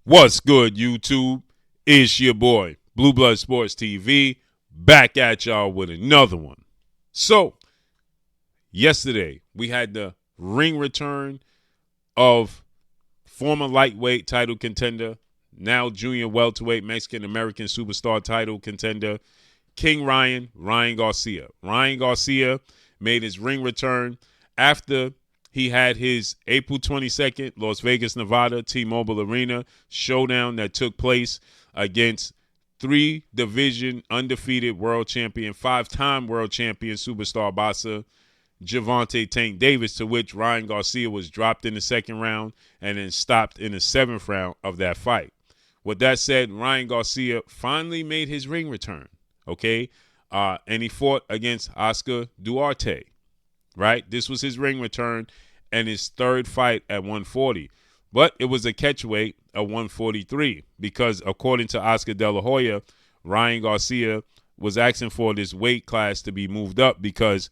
What's good, YouTube? It's your boy, Blue Blood Sports TV, back at y'all with another one. So, yesterday, we had the ring return of former lightweight title contender, now junior welterweight Mexican-American superstar title contender, King Ryan Garcia. Ryan Garcia made his ring return after he had his April 22nd, Las Vegas, Nevada, T-Mobile Arena showdown that took place against three-division undefeated world champion, five-time world champion superstar boxer Gervonta Tank Davis, to which Ryan Garcia was dropped in the second round and then stopped in the seventh round of that fight. With that said, Ryan Garcia finally made his ring return, okay? And he fought against Oscar Duarte, right? This was his ring return and his third fight at 140. But it was a catchweight at 143 because, according to Oscar De La Hoya, Ryan Garcia was asking for this weight class to be moved up because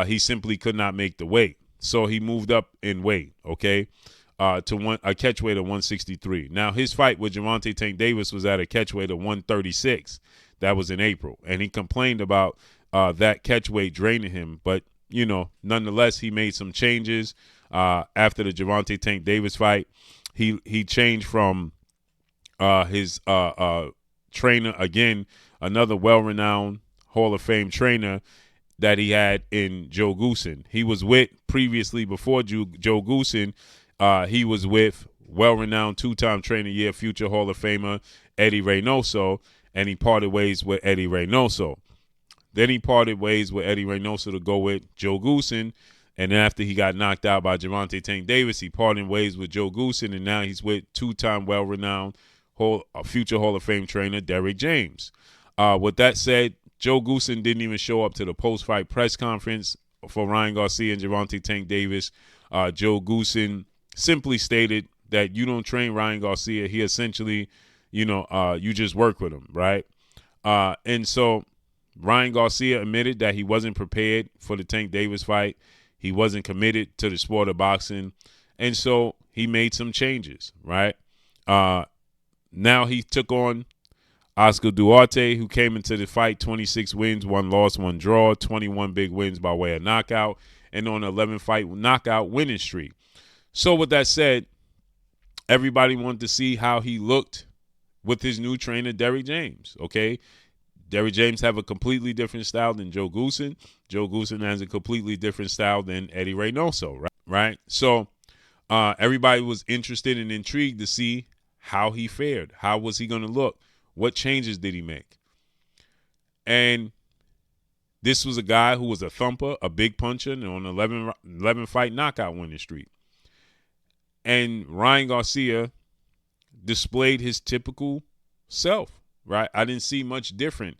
he simply could not make the weight. So he moved up in weight, okay, to a catchweight of 163. Now, his fight with Gervonta Tank Davis was at a catchweight of 136. That was in April. And he complained about that catchweight draining him. But, you know, nonetheless, he made some changes after the Gervonta Tank Davis fight. He changed from his trainer, again, another well-renowned Hall of Fame trainer that he had in Joe Goosen. He was with, previously, before Joe Goosen, he was with well-renowned two-time trainer, future Hall of Famer Eddie Reynoso, and he parted ways with Eddie Reynoso. Then he parted ways with Eddie Reynoso to go with Joe Goosen, and after he got knocked out by Gervonta Tank Davis, he parted ways with Joe Goosen, and now he's with two-time well-renowned future Hall of Fame trainer Derrick James. With that said, Joe Goosen didn't even show up to the post-fight press conference for Ryan Garcia and Gervonta Tank Davis. Joe Goosen simply stated that you don't train Ryan Garcia. He essentially, you just work with him, right? And so Ryan Garcia admitted that he wasn't prepared for the Tank Davis fight. He wasn't committed to the sport of boxing. And so he made some changes, right? Now he took on Oscar Duarte, who came into the fight 26 wins, 1 loss, 1 draw, 21 big wins by way of knockout, and on an 11-fight knockout winning streak. So with that said, everybody wanted to see how he looked with his new trainer, Derrick James, okay? Derrick James have a completely different style than Joe Goosen. Joe Goosen has a completely different style than Eddie Reynoso, right? So everybody was interested and intrigued to see how he fared. How was he going to look? What changes did he make? And this was a guy who was a thumper, a big puncher, and on an 11-fight knockout winning streak. And Ryan Garcia displayed his typical self, right? I didn't see much different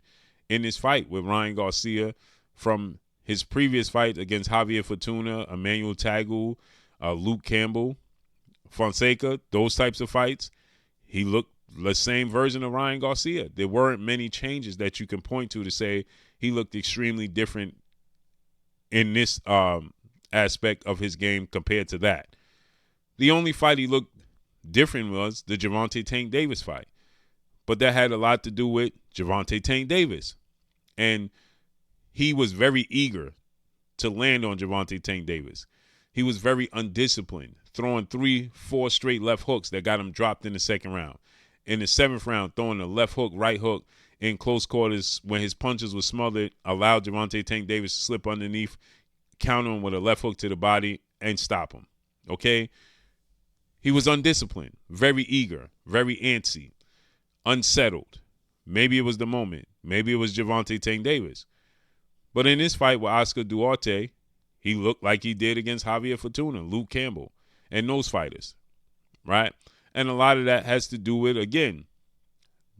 in this fight with Ryan Garcia from his previous fight against Javier Fortuna, Emmanuel Tagu, Luke Campbell, Fonseca, those types of fights. He looked the same version of Ryan Garcia. There weren't many changes that you can point to say he looked extremely different in this aspect of his game compared to that. The only fight he looked different was the Gervonta Tank Davis fight. But that had a lot to do with Gervonta Tank Davis. And he was very eager to land on Gervonta Tank Davis. He was very undisciplined, throwing 3-4 straight left hooks that got him dropped in the second round. In the seventh round, throwing a left hook, right hook in close quarters when his punches were smothered, allowed Gervonta Tank Davis to slip underneath, counter him with a left hook to the body, and stop him. Okay? He was undisciplined, very eager, very antsy, unsettled. Maybe it was the moment. Maybe it was Gervonta Tank Davis. But in this fight with Oscar Duarte, he looked like he did against Javier Fortuna, Luke Campbell, and those fighters, right? And a lot of that has to do with, again,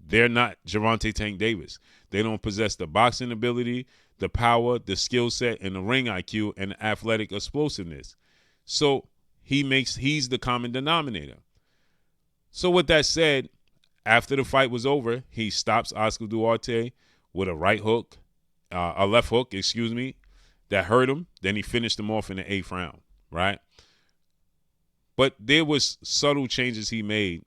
they're not Gervonta Tank Davis. They don't possess the boxing ability, the power, the skill set, and the ring IQ and the athletic explosiveness. So he's the common denominator. So with that said, after the fight was over, he stops Oscar Duarte with a right hook, a left hook, that hurt him. Then he finished him off in the 8th round, right? But there was subtle changes he made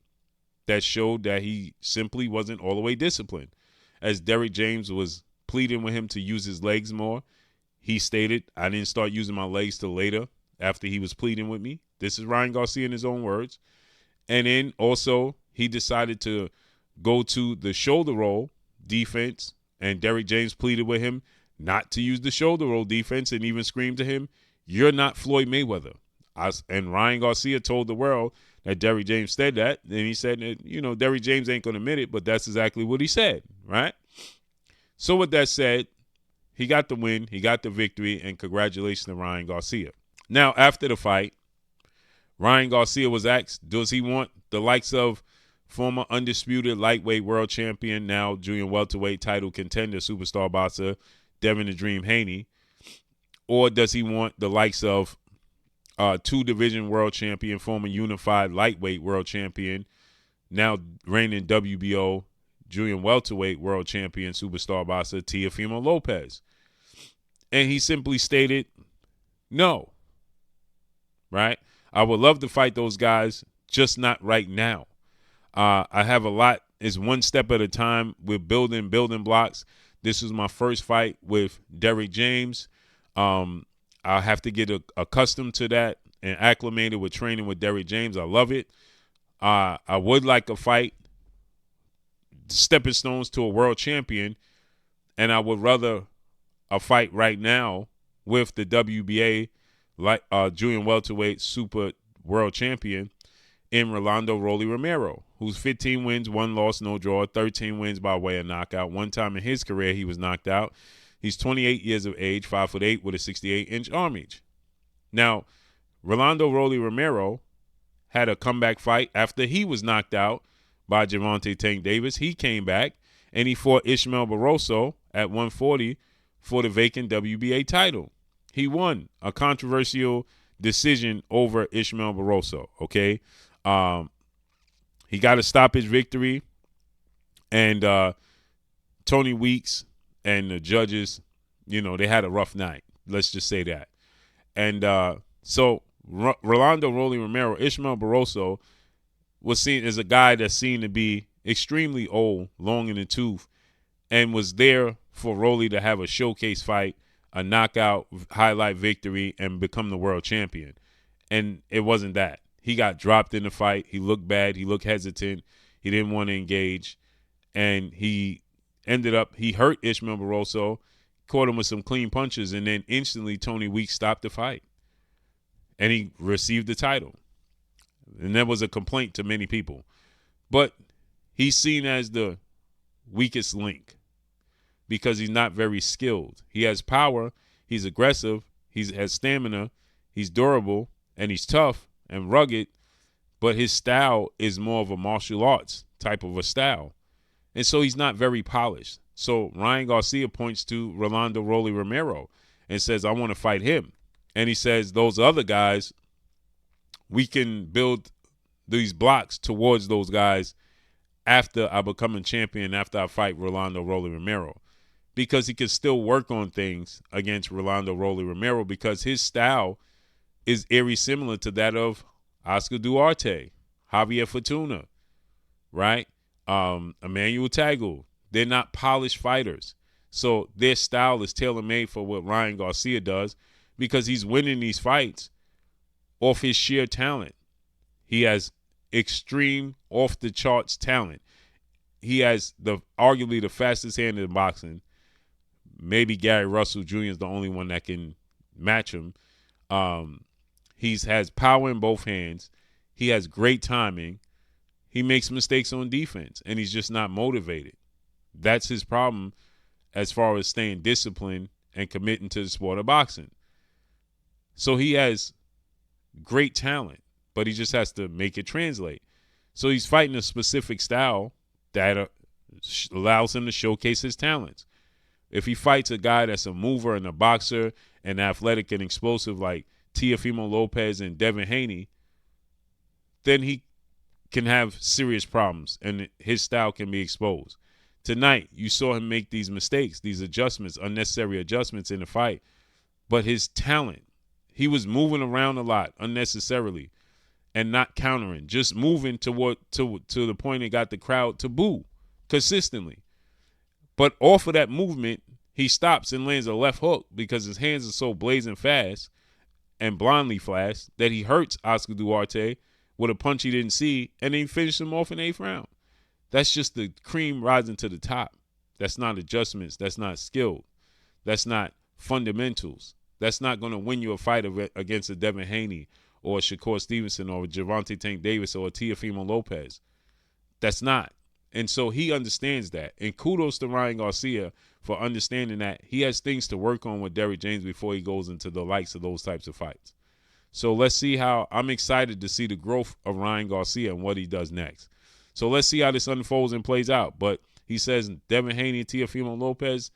that showed that he simply wasn't all the way disciplined. As Derrick James was pleading with him to use his legs more, he stated, I didn't start using my legs till later after he was pleading with me. This is Ryan Garcia in his own words. And then also he decided to go to the shoulder roll defense, and Derrick James pleaded with him not to use the shoulder roll defense and even screamed to him, "You're not Floyd Mayweather." And Ryan Garcia told the world that Derrick James said that. And he said that, Derrick James ain't going to admit it, but that's exactly what he said, right? So with that said, he got the win, he got the victory, and congratulations to Ryan Garcia. Now, after the fight, Ryan Garcia was asked, does he want the likes of former undisputed lightweight world champion, now junior welterweight title contender, superstar boxer, Devin the Dream Haney, or does he want the likes of two-division world champion, former unified lightweight world champion, now reigning WBO junior welterweight world champion, superstar boxer, Teofimo Lopez? And he simply stated, no, right? I would love to fight those guys, just not right now. I have a lot. It's one step at a time. We're building blocks. This is my first fight with Derrick James. I'll have to get accustomed to that and acclimated with training with Derrick James. I love it. I would like a fight, stepping stones to a world champion, and I would rather a fight right now with the WBA junior welterweight super world champion in Rolando Rolly Romero, who's 15 wins, 1 loss, no draw, 13 wins by way of knockout. One time in his career he was knocked out. He's 28 years of age, 5'8", with a 68-inch arm reach. Now, Rolando Rolly Romero had a comeback fight after he was knocked out by Gervonta Tank Davis. He came back and he fought Ishmael Barroso at 140 for the vacant WBA title. He won a controversial decision over Ishmael Barroso, okay? He got a stoppage victory, and Tony Weeks and the judges, they had a rough night. Let's just say that. And so Rolando Rolly Romero, Ishmael Barroso, was seen as a guy that seemed to be extremely old, long in the tooth, and was there for Rolly to have a showcase fight, a knockout highlight victory, and become the world champion. And it wasn't that. He got dropped in the fight. He looked bad. He looked hesitant. He didn't want to engage. And he hurt Ishmael Barroso, caught him with some clean punches, and then instantly Tony Weeks stopped the fight. And he received the title. And that was a complaint to many people. But he's seen as the weakest link because he's not very skilled. He has power. He's aggressive. He has stamina. He's durable. And he's tough and rugged. But his style is more of a martial arts type of a style. And so he's not very polished. So Ryan Garcia points to Rolando Rolly Romero and says, I want to fight him. And he says, those other guys, we can build these blocks towards those guys after I become a champion, after I fight Rolando Rolly Romero. Because he can still work on things against Rolando Rolly Romero because his style is eerie similar to that of Oscar Duarte, Javier Fortuna, right? Emmanuel Tagle. They're not polished fighters. So their style is tailor-made for what Ryan Garcia does because he's winning these fights off his sheer talent. He has extreme, off-the-charts talent. He has arguably the fastest hand in boxing. Maybe Gary Russell Jr. is the only one that can match him. He has power in both hands. He has great timing. He makes mistakes on defense, and he's just not motivated. That's his problem as far as staying disciplined and committing to the sport of boxing. So he has great talent, but he just has to make it translate. So he's fighting a specific style that allows him to showcase his talents. If he fights a guy that's a mover and a boxer and athletic and explosive like Teofimo Lopez and Devin Haney, then he can have serious problems and his style can be exposed. Tonight, you saw him make these mistakes, these adjustments, unnecessary adjustments in the fight. But his talent, he was moving around a lot unnecessarily. and not countering, just moving to the point it got the crowd to boo consistently. But off of that movement, he stops and lands a left hook because his hands are so blazing fast and blindly fast that he hurts Oscar Duarte with a punch he didn't see, and then he finished him off in the 8th round. That's just the cream rising to the top. That's not adjustments. That's not skill. That's not fundamentals. That's not going to win you a fight against a Devin Haney or a Shakur Stevenson or a Gervonta Tank Davis or a Teofimo Lopez. That's not. And so he understands that. And kudos to Ryan Garcia for understanding that he has things to work on with Derrick James before he goes into the likes of those types of fights. So let's see how – I'm excited to see the growth of Ryan Garcia and what he does next. So let's see how this unfolds and plays out. But he says Devin Haney and Teofimo Lopez,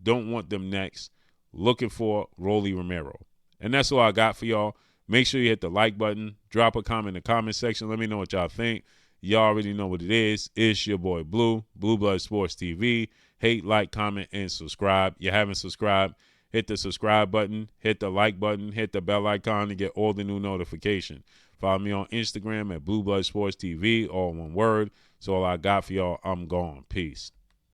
don't want them next. Looking for Rolly Romero. And that's all I got for y'all. Make sure you hit the like button. Drop a comment in the comment section. Let me know what y'all think. Y'all already know what it is. It's your boy Blue, Blue Blood Sports TV. Hate, like, comment, and subscribe. You haven't subscribed, hit the subscribe button, hit the like button, hit the bell icon to get all the new notifications. Follow me on Instagram at Blue Blood Sports TV, all one word. So all I got for y'all. I'm gone. Peace.